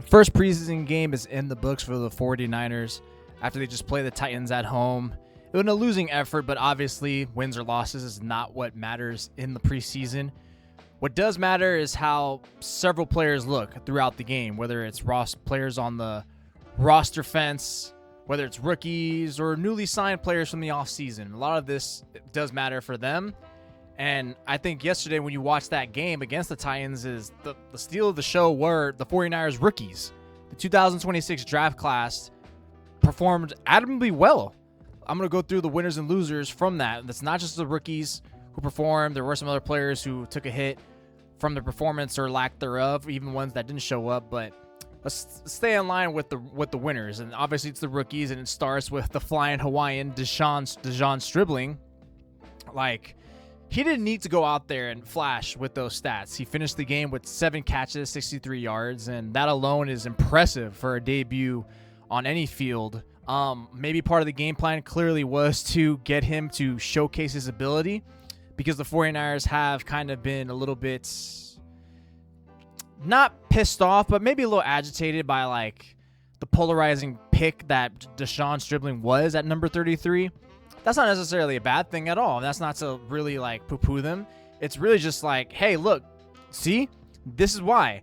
The first preseason game is in the books for the 49ers after they just play the Titans at home. It was a losing effort, but obviously wins or losses is not what matters in the preseason. What does matter is how several players look throughout the game, whether it's players on the roster fence, whether it's rookies or newly signed players from the offseason. A lot of this does matter for them. And I think yesterday when you watched that game against the Titans, is the steal of the show were the 49ers rookies. The 2026 draft class performed admirably well. I'm going to go through the winners and losers from that. That's not just the rookies who performed. There were some other players who took a hit from the performance or lack thereof, even ones that didn't show up. But let's stay in line with the winners. And obviously it's the rookies, and it starts with the flying Hawaiian De'Zhaun Stribling. Like, he didn't need to go out there and flash with those stats. He finished the game with 7 catches, 63 yards, and that alone is impressive for a debut on any field. Maybe part of the game plan clearly was to get him to showcase his ability, because the 49ers have kind of been a little bit not pissed off, but maybe a little agitated by like the polarizing pick that De'Zhaun Stribling was at number 33. That's not necessarily a bad thing at all. That's not to really like poo-poo them. It's really just like, hey, look, see, this is why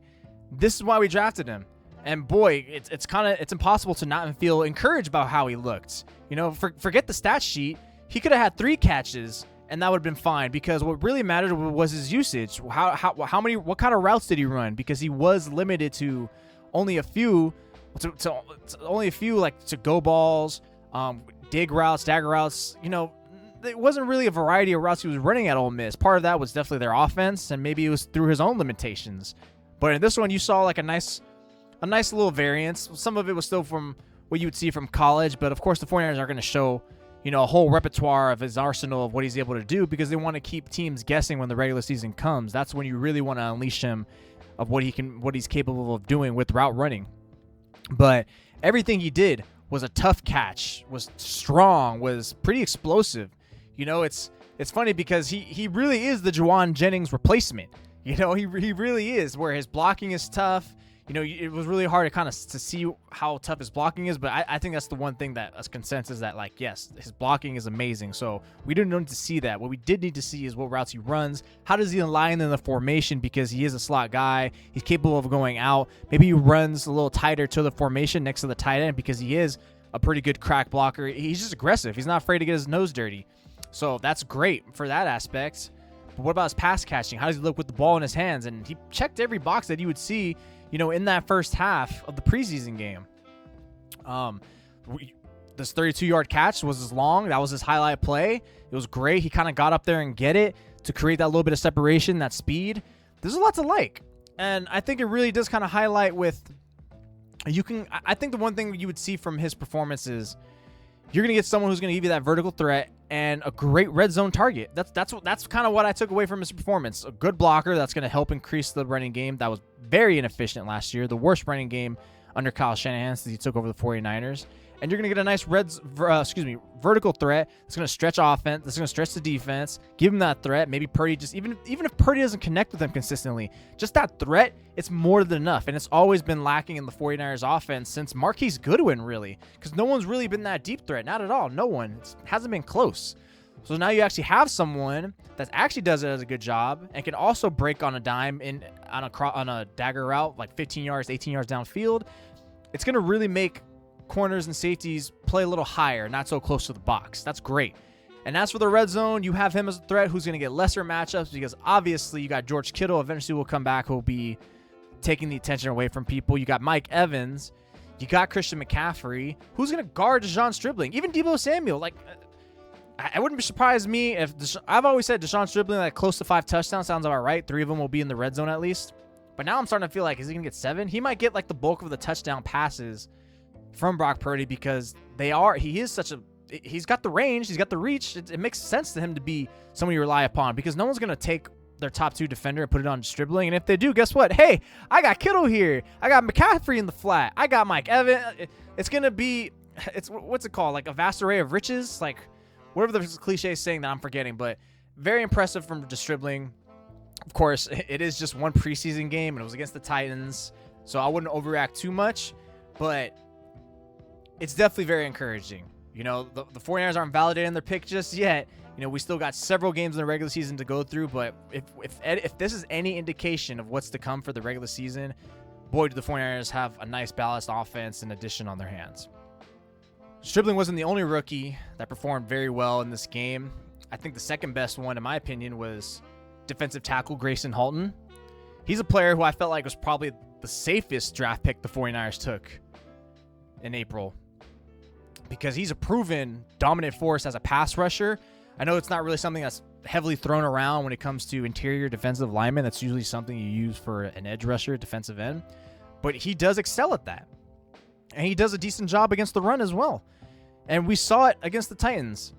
we drafted him. And boy, it's impossible to not feel encouraged about how he looked. You know, forget the stat sheet. He could have had 3 catches and that would have been fine, because what really mattered was his usage. What kind of routes did he run? Because he was limited to only a few, like to go balls, dig routes, dagger routes. You know, it wasn't really a variety of routes he was running at Ole Miss. Part of that was definitely their offense, and maybe it was through his own limitations. But in this one, you saw like a nice little variance. Some of it was still from what you would see from college, but of course the 49ers are going to show, you know, a whole repertoire of his arsenal of what he's able to do, because they want to keep teams guessing when the regular season comes. That's when you really want to unleash him of what he's capable of doing with route running. But everything he did was a tough catch, was strong, was pretty explosive. You know, it's funny because he really is the Juwan Jennings replacement. You know, he really is, where his blocking is tough. You know, it was really hard to see how tough his blocking is, but I think that's the one thing that a consensus that, like, yes, his blocking is amazing. So we didn't need to see that. What we did need to see is what routes he runs. How does he align in the formation? Because he is a slot guy. He's capable of going out. Maybe he runs a little tighter to the formation next to the tight end, because he is a pretty good crack blocker. He's just aggressive. He's not afraid to get his nose dirty. So that's great for that aspect. But what about his pass catching? How does he look with the ball in his hands? And he checked every box that you would see, you know, in that first half of the preseason game. This 32-yard catch was his long. That was his highlight play. It was great. He kind of got up there and get it to create that little bit of separation, that speed. There's a lot to like. And I think it really does kind of highlight I think the one thing you would see from his performance is you're going to get someone who's going to give you that vertical threat and a great red zone target. That's kind of what I took away from his performance. A good blocker that's going to help increase the running game that was very inefficient last year. The worst running game under Kyle Shanahan since he took over the 49ers. And you're going to get a nice vertical threat that's going to stretch offense, that's going to stretch the defense, give him that threat. Maybe Purdy even if Purdy doesn't connect with him consistently, just that threat, it's more than enough. And it's always been lacking in the 49ers offense since Marquise Goodwin, really, because no one's really been that deep threat. Not at all. No one. It hasn't been close. So now you actually have someone that actually does it as a good job and can also break on a dime on a dagger route, like 15 yards, 18 yards downfield. It's going to really make corners and safeties play a little higher, not so close to the box. That's great. And as for the red zone, you have him as a threat who's going to get lesser matchups, because obviously you got George Kittle eventually will come back, who'll be taking the attention away from people. You got Mike Evans. You got Christian McCaffrey, who's going to guard De'Zhaun Stribling. Even Deebo Samuel. Like, I wouldn't be surprised if I've always said De'Zhaun Stribling, like, close to 5 touchdowns sounds about right. 3 of them will be in the red zone at least. But now I'm starting to feel like, is he going to get 7? He might get like the bulk of the touchdown passes from Brock Purdy, because he's got the range, he's got the reach. It makes sense to him to be someone you rely upon, because no one's going to take their top 2 defender and put it on Stribling. And if they do, guess what? Hey, I got Kittle here. I got McCaffrey in the flat. I got Mike Evans. It's going to be, what's it called? Like a vast array of riches? Like whatever the cliche is saying that I'm forgetting, but very impressive from Stribling. Of course, it is just one preseason game, and it was against the Titans. So I wouldn't overreact too much, but it's definitely very encouraging. You know, the 49ers aren't validating their pick just yet. You know, we still got several games in the regular season to go through, but if this is any indication of what's to come for the regular season, boy, do the 49ers have a nice balanced offense in addition on their hands. Stribling wasn't the only rookie that performed very well in this game. I think the second best one, in my opinion, was defensive tackle Grayson Halton. He's a player who I felt like was probably the safest draft pick the 49ers took in April, because he's a proven dominant force as a pass rusher. I know it's not really something that's heavily thrown around when it comes to interior defensive linemen. That's usually something you use for an edge rusher, defensive end. But he does excel at that. And he does a decent job against the run as well. And we saw it against the Titans.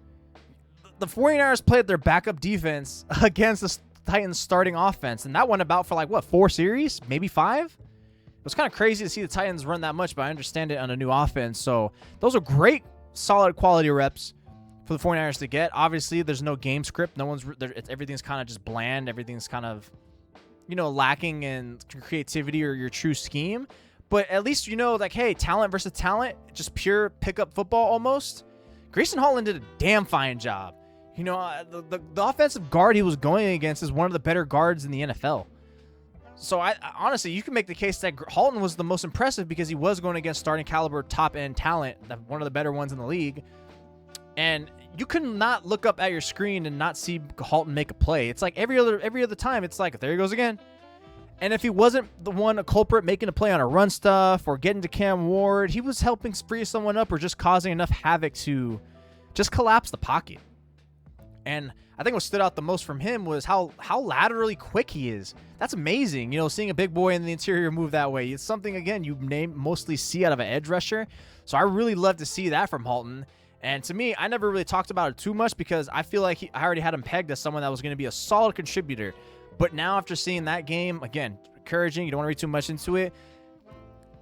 The 49ers played their backup defense against the Titans starting offense. And that went about for 4 series? Maybe 5? It was kind of crazy to see the Titans run that much, but I understand it on a new offense. So those are great, solid quality reps for the 49ers to get. Obviously, there's no game script. Everything's kind of just bland. Everything's kind of, lacking in creativity or your true scheme. But at least hey, talent versus talent, just pure pickup football almost. Grayson Halton did a damn fine job. The offensive guard he was going against is one of the better guards in the NFL. So I honestly, you can make the case that Halton was the most impressive because he was going against starting caliber top end talent, one of the better ones in the league. And you could not look up at your screen and not see Halton make a play. It's like every other time, it's like, there he goes again. And if he wasn't a culprit making a play on a run stuff or getting to Cam Ward, he was helping free someone up or just causing enough havoc to just collapse the pocket. And I think what stood out the most from him was how laterally quick he is. That's amazing. Seeing a big boy in the interior move that way. It's something, again, you mostly see out of an edge rusher. So I really love to see that from Halton. And to me, I never really talked about it too much because I feel like I already had him pegged as someone that was going to be a solid contributor. But now after seeing that game, again, encouraging. You don't want to read too much into it.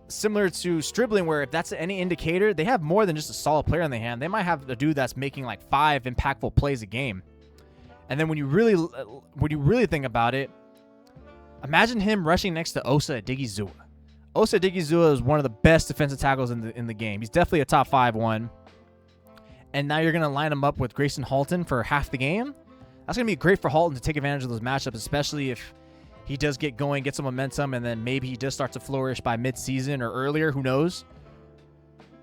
Similar to Stribling, where if that's any indicator, they have more than just a solid player in their hand. They might have a dude that's making 5 impactful plays a game. And then when you really think about it, imagine him rushing next to Osa Odighizuwa. Osa Odighizuwa is one of the best defensive tackles in the game. He's definitely a top 5 one. And now you're going to line him up with Grayson Halton for half the game. That's going to be great for Halton to take advantage of those matchups, especially if he does get going, get some momentum, and then maybe he does start to flourish by mid-season or earlier. Who knows?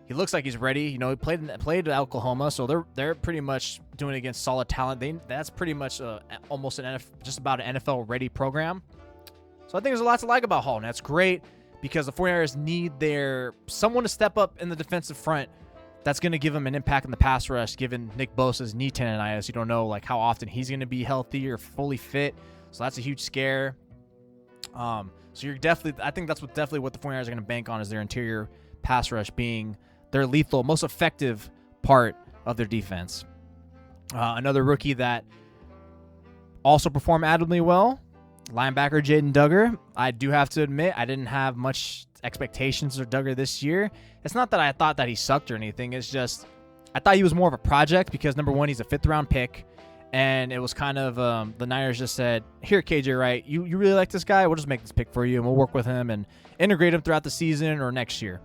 He looks like he's ready. He played at Oklahoma, so they're pretty much doing it against solid talent. That's pretty much almost just about an NFL-ready program. So I think there's a lot to like about Halton. That's great because the 49ers need someone to step up in the defensive front that's going to give him an impact in the pass rush, given Nick Bosa's knee tendonitis. You don't know how often he's going to be healthy or fully fit. So that's a huge scare. So I think that's definitely what the 49ers are going to bank on is their interior pass rush being their lethal, most effective part of their defense. Another rookie that also performed admirably well, linebacker Jaden Duggar. I do have to admit, I didn't have much expectations for Duggar this year. It's not that I thought that he sucked or anything. It's just I thought he was more of a project because, number one, he's a 5th-round pick. And it was kind of the Niners just said, here, KJ Wright, you really like this guy? We'll just make this pick for you, and we'll work with him and integrate him throughout the season or next year.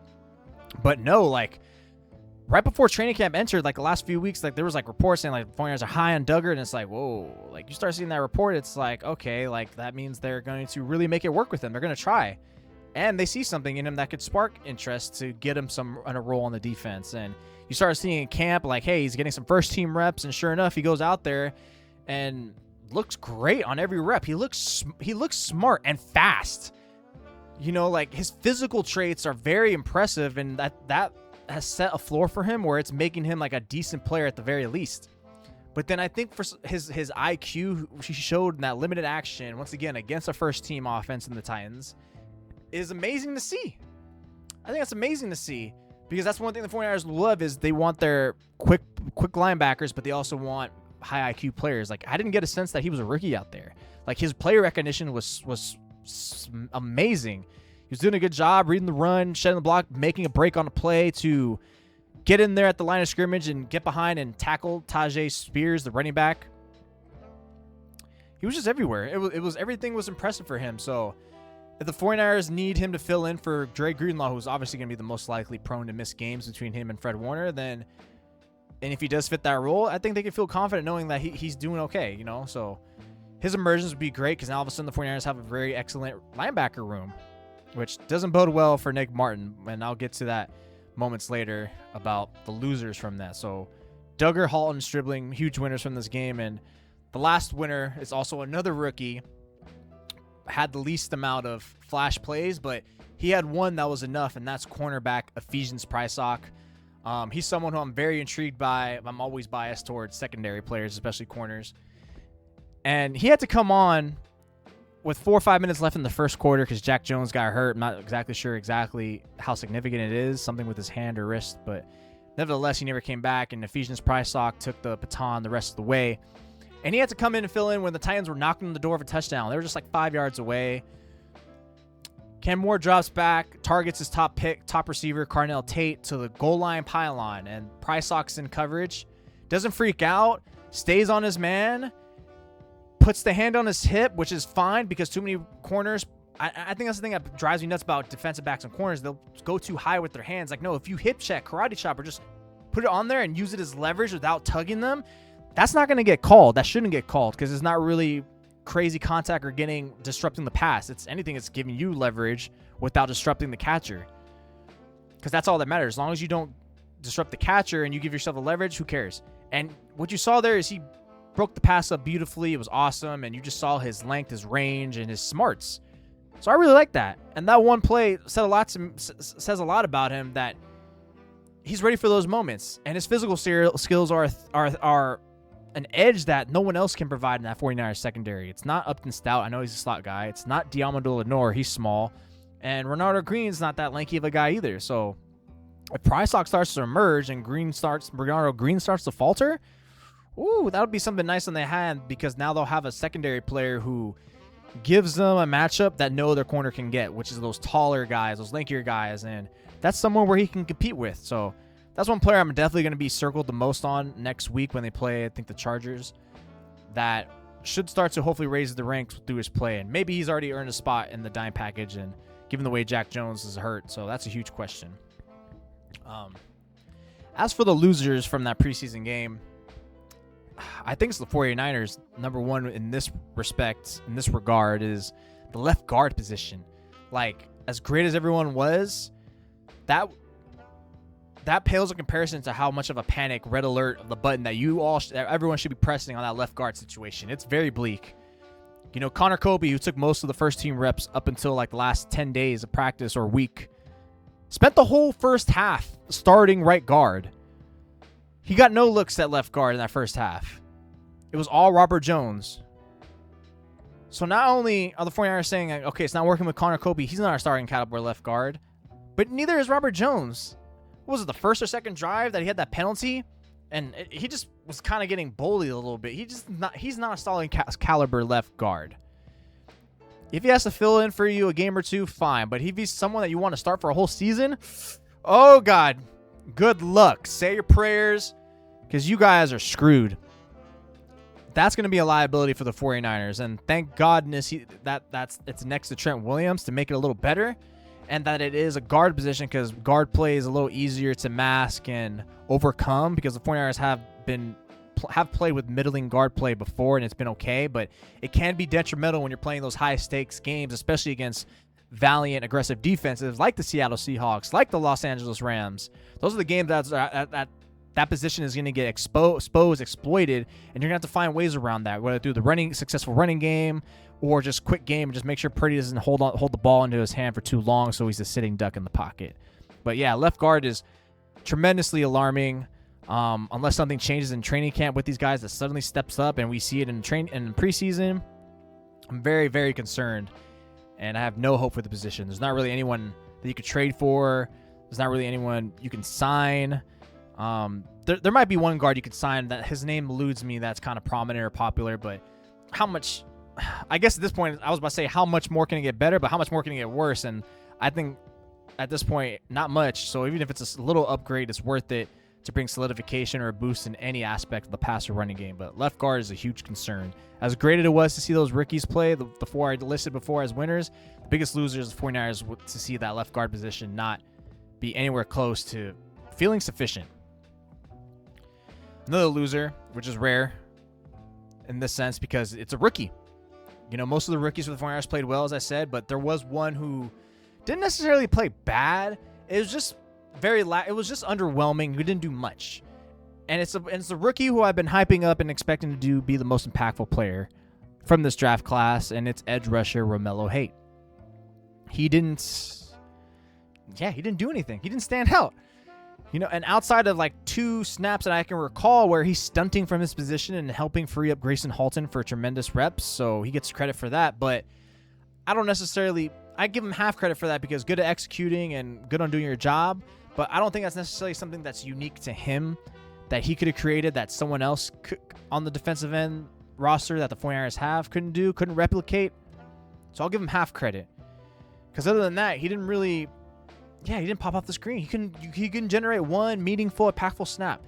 But no, right before training camp entered, the last few weeks, there was reports saying the 49ers are high on Duggar, and it's whoa. You start seeing that report, it's okay, that means they're going to really make it work with him. They're going to try. And they see something in him that could spark interest to get him on a role on the defense. And you start seeing in camp, hey, he's getting some first-team reps, and sure enough, he goes out there and looks great on every rep. He looks smart and fast. His physical traits are very impressive, and that has set a floor for him where it's making him a decent player at the very least. But then I think for his IQ, he showed in that limited action, once again, against a first-team offense in the Titans, is amazing to see. I think that's amazing to see because that's one thing the 49ers love is they want their quick linebackers, but they also want high IQ players. I didn't get a sense that he was a rookie out there. His player recognition was amazing. He was doing a good job reading the run, shedding the block, making a break on a play to get in there at the line of scrimmage and get behind and tackle Tajay Spears, the running back. He was just everywhere. Everything was impressive for him. So if the 49ers need him to fill in for Dre Greenlaw, who's obviously going to be the most likely prone to miss games between him and Fred Warner, then, and if he does fit that role, I think they can feel confident knowing that he's doing okay, you know? So his emergence would be great because now all of a sudden the 49ers have a very excellent linebacker room, which doesn't bode well for Nick Martin, and I'll get to that moments later about the losers from that. So Duggar, Halton, Stribling, huge winners from this game, and the last winner is also another rookie. Had the least amount of flash plays, but he had one that was enough, and that's cornerback Ephesians Prysock. He's someone who I'm very intrigued by. I'm always biased towards secondary players, especially corners. And he had to come on with 4 or 5 minutes left in the first quarter because Jack Jones got hurt. I'm not exactly sure how significant it is, something with his hand or wrist, but nevertheless, he never came back, and Ephesians Prysock took the baton the rest of the way. And he had to come in and fill in when the Titans were knocking on the door of a touchdown. They were just like 5 yards away. Ken Moore drops back, targets his top receiver, Carnell Tate, to the goal line pylon. And Prysock's in coverage. Doesn't freak out. Stays on his man. Puts the hand on his hip, which is fine because too many corners. I think that's the thing that drives me nuts about defensive backs and corners. They'll go too high with their hands. Like, no, if you hip check, karate chop, or just put it on there and use it as leverage without tugging them, that's not going to get called. That shouldn't get called because it's not really crazy contact or disrupting the pass. It's anything that's giving you leverage without disrupting the catcher, because that's all that matters. As long as you don't disrupt the catcher and you give yourself a leverage, who cares? And what you saw there is he broke the pass up beautifully. It was awesome, and you just saw his length, his range, and his smarts. So I really like that. And that one play says a lot about him, that he's ready for those moments, and his physical skills are an edge that no one else can provide in that 49ers secondary. It's not Upton Stout. I know he's a slot guy. It's not Diamond Lenore. He's small. And Renardo Green's not that lanky of a guy either. So if Prysock starts to emerge and Renardo Green starts to falter, ooh, that would be something nice on their hand, because now they'll have a secondary player who gives them a matchup that no other corner can get, which is those taller guys, those lankier guys, and that's someone where he can compete with. So that's one player I'm definitely going to be circled the most on next week when they play, I think, the Chargers. That should start to hopefully raise the ranks through his play. And maybe he's already earned a spot in the dime package, and given the way Jack Jones is hurt. So that's a huge question. As for the losers from that preseason game, I think it's the 49ers. Number one in this regard, is the left guard position. Like, as great as everyone was, that pales in comparison to how much of a panic red alert of the button that everyone should be pressing on that left guard situation. It's very bleak. You know, Connor Kobe, who took most of the first team reps up until like the last 10 days of practice or week, spent the whole first half starting right guard. He got no looks at left guard in that first half. It was all Robert Jones. So not only are the 49ers saying, okay, it's not working with Connor Kobe, he's not our starting caliber left guard, but neither is Robert Jones. What was it, the first or second drive that he had that penalty? And he just was kind of getting bullied a little bit. He's not a solid caliber left guard. If he has to fill in for you a game or two, fine. But if he's someone that you want to start for a whole season, oh, God, good luck. Say your prayers, because you guys are screwed. That's going to be a liability for the 49ers. And thank goodness it's next to Trent Williams to make it a little better. And that it is a guard position, because guard play is a little easier to mask and overcome, because the 49ers have played with middling guard play before, and it's been okay. But it can be detrimental when you're playing those high-stakes games, especially against valiant, aggressive defenses like the Seattle Seahawks, like the Los Angeles Rams. Those are the games that position is going to get exploited, and you're going to have to find ways around that, whether through the successful running game or just quick game, and just make sure Purdy doesn't hold the ball into his hand for too long, so he's a sitting duck in the pocket. But yeah, left guard is tremendously alarming. Unless something changes in training camp with these guys that suddenly steps up, and we see it in preseason, I'm very, very concerned, and I have no hope for the position. There's not really anyone that you could trade for. There's not really anyone you can sign. There might be one guard you could sign that his name eludes me, that's kind of prominent or popular, but how much? I guess at this point, I was about to say how much more can it get better, but how much more can it get worse? And I think at this point, not much. So even if it's a little upgrade, it's worth it to bring solidification or a boost in any aspect of the pass or running game. But left guard is a huge concern. As great as it was to see those rookies play, the four I listed before as winners, the biggest losers of the 49ers to see that left guard position not be anywhere close to feeling sufficient. Another loser, which is rare in this sense because it's a rookie. You know, most of the rookies for the 49ers played well, as I said, but there was one who didn't necessarily play bad. It was just it was just underwhelming. Who didn't do much. And it's a rookie who I've been hyping up and expecting to be the most impactful player from this draft class, and it's edge rusher Romello Height. He didn't do anything. He didn't stand out. You know, and outside of like 2 snaps that I can recall where he's stunting from his position and helping free up Grayson Halton for tremendous reps, so he gets credit for that. But I give him half credit for that because good at executing and good on doing your job. But I don't think that's necessarily something that's unique to him that he could have created that someone else on the defensive end roster that the 49ers couldn't replicate. So I'll give him half credit. Because other than that, he didn't pop off the screen. He couldn't generate one meaningful, impactful snap.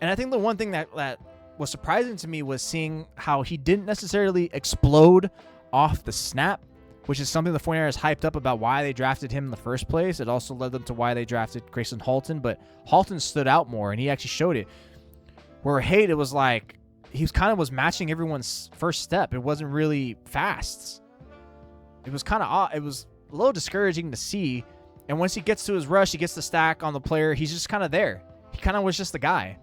And I think the one thing that was surprising to me was seeing how he didn't necessarily explode off the snap, which is something the 49ers hyped up about why they drafted him in the first place. It also led them to why they drafted Grayson Halton, but Halton stood out more, and he actually showed it. Where Height, it was like he was matching everyone's first step. It wasn't really fast. It was kind of odd. It was a little discouraging to see. And once he gets to his rush, he gets the stack on the player. He's just kind of there. He kind of was just the guy.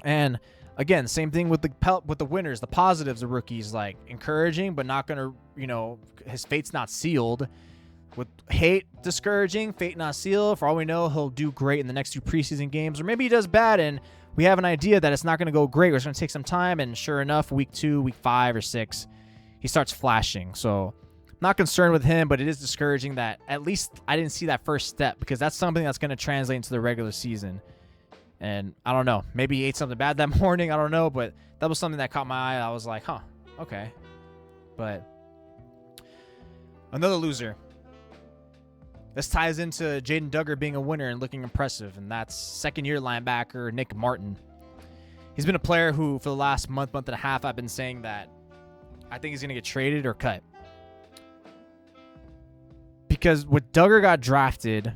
And again, same thing with the winners, the positives, the rookies, like encouraging, but not going to, his fate's not sealed. With Height, discouraging, fate not sealed. For all we know, he'll do great in the next 2 preseason games, or maybe he does bad and we have an idea that it's not going to go great. It's going to take some time. And sure enough, week 2, week 5 or 6, he starts flashing. So not concerned with him, but it is discouraging that at least I didn't see that first step, because that's something that's going to translate into the regular season. And I don't know, maybe he ate something bad that morning. I don't know, but that was something that caught my eye. I was like, huh, okay. But another loser. This ties into Jaden Duggar being a winner and looking impressive, and that's second-year linebacker Nick Martin. He's been a player who, for the last month and a half, I've been saying that I think he's going to get traded or cut. Because when Duggar got drafted,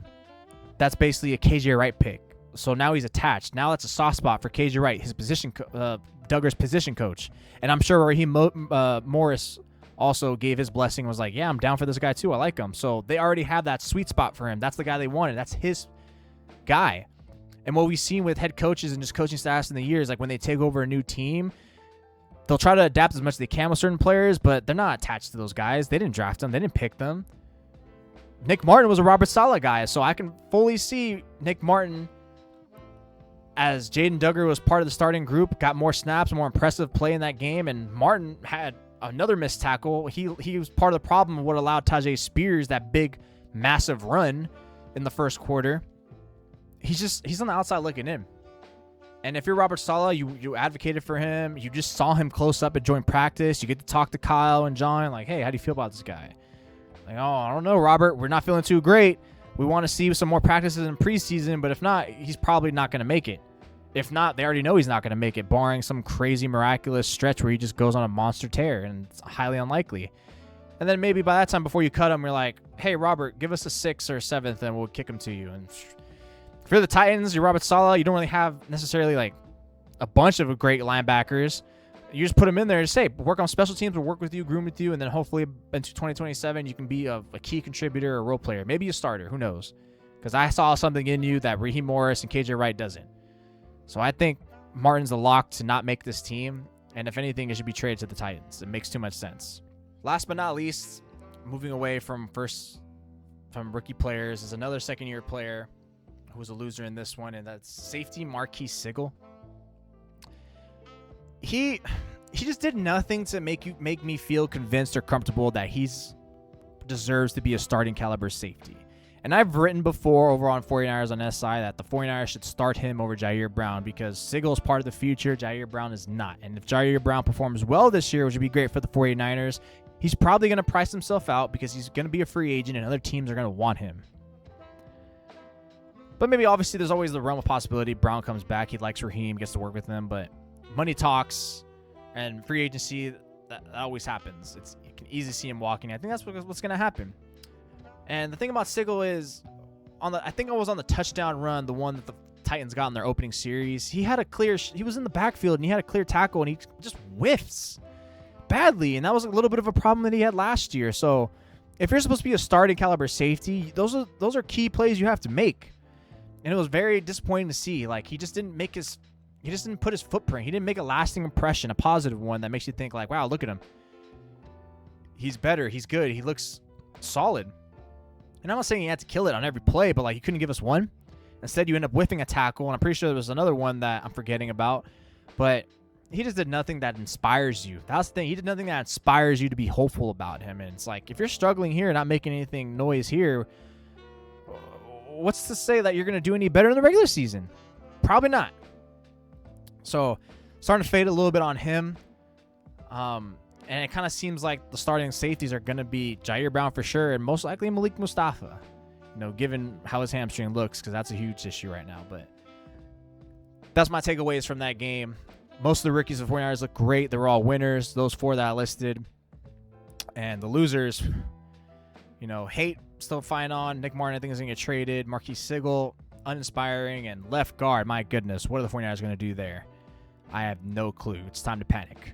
that's basically a KJ Wright pick. So now he's attached. Now that's a soft spot for KJ Wright, his Duggar's position coach. And I'm sure Raheem Morris also gave his blessing, was like, yeah, I'm down for this guy too. I like him. So they already have that sweet spot for him. That's the guy they wanted. That's his guy. And what we've seen with head coaches and just coaching staffs in the years, like when they take over a new team, they'll try to adapt as much as they can with certain players, but they're not attached to those guys. They didn't draft them. They didn't pick them. Nick Martin was a Robert Saleh guy, so I can fully see Nick Martin, as Jaden Duggar was part of the starting group, got more snaps, more impressive play in that game, and Martin had another missed tackle. He was part of the problem of what allowed Tajay Spears that big, massive run in the first quarter. He's on the outside looking in. And if you're Robert Saleh, you advocated for him. You just saw him close up at joint practice. You get to talk to Kyle and John, like, hey, how do you feel about this guy? Like, oh, I don't know, Robert. We're not feeling too great. We want to see some more practices in preseason, but if not, he's probably not going to make it. If not, they already know he's not going to make it, barring some crazy, miraculous stretch where he just goes on a monster tear, and it's highly unlikely. And then maybe by that time, before you cut him, you're like, hey, Robert, give us a 6th or 7th, and we'll kick him to you. And if you're the Titans, you're Robert Saleh, you don't really have necessarily like a bunch of great linebackers. You just put them in there and say, work on special teams, we'll work with you, groom with you, and then hopefully into 2027, you can be a key contributor or a role player. Maybe a starter. Who knows? Because I saw something in you that Raheem Morris and KJ Wright doesn't. So I think Martin's the lock to not make this team, and if anything, it should be traded to the Titans. It makes too much sense. Last but not least, moving away from rookie players, is another second-year player who was a loser in this one, and that's safety Marquise Sigel. He just did nothing to make me feel convinced or comfortable that he's deserves to be a starting caliber safety. And I've written before over on 49ers on SI that the 49ers should start him over Jair Brown, because Sigel is part of the future. Jair Brown is not. And if Jair Brown performs well this year, which would be great for the 49ers, he's probably going to price himself out because he's going to be a free agent and other teams are going to want him. But maybe obviously there's always the realm of possibility. Brown comes back. He likes Raheem, gets to work with him. But money talks, and free agency, that always happens. You can easily see him walking. I think that's what's going to happen. And the thing about Sigel is, I think it was on the touchdown run, the one that the Titans got in their opening series. He was in the backfield and he had a clear tackle and he just whiffs badly. And that was a little bit of a problem that he had last year. So if you're supposed to be a starting caliber safety, those are key plays you have to make. And it was very disappointing to see. Like, he just didn't put his footprint. He didn't make a lasting impression, a positive one that makes you think like, wow, look at him. He's better. He's good. He looks solid. And I'm not saying he had to kill it on every play, but like, he couldn't give us one. Instead, you end up whiffing a tackle, and I'm pretty sure there was another one that I'm forgetting about. But he just did nothing that inspires you. That's the thing. He did nothing that inspires you to be hopeful about him. And it's like, if you're struggling here and not making anything noise here, what's to say that you're going to do any better in the regular season? Probably not. So, starting to fade a little bit on him. And it kind of seems like the starting safeties are going to be Jair Brown for sure, and most likely Malik Mustafa. Given how his hamstring looks, because that's a huge issue right now. But that's my takeaways from that game. Most of the rookies of 49ers look great. They were all winners, those 4 that I listed. And the losers, Hate still fine on. Nick Martin, I think, is going to get traded. Marquise Sigel, uninspiring. And left guard, my goodness, what are the 49ers going to do there? I have no clue. It's time to panic.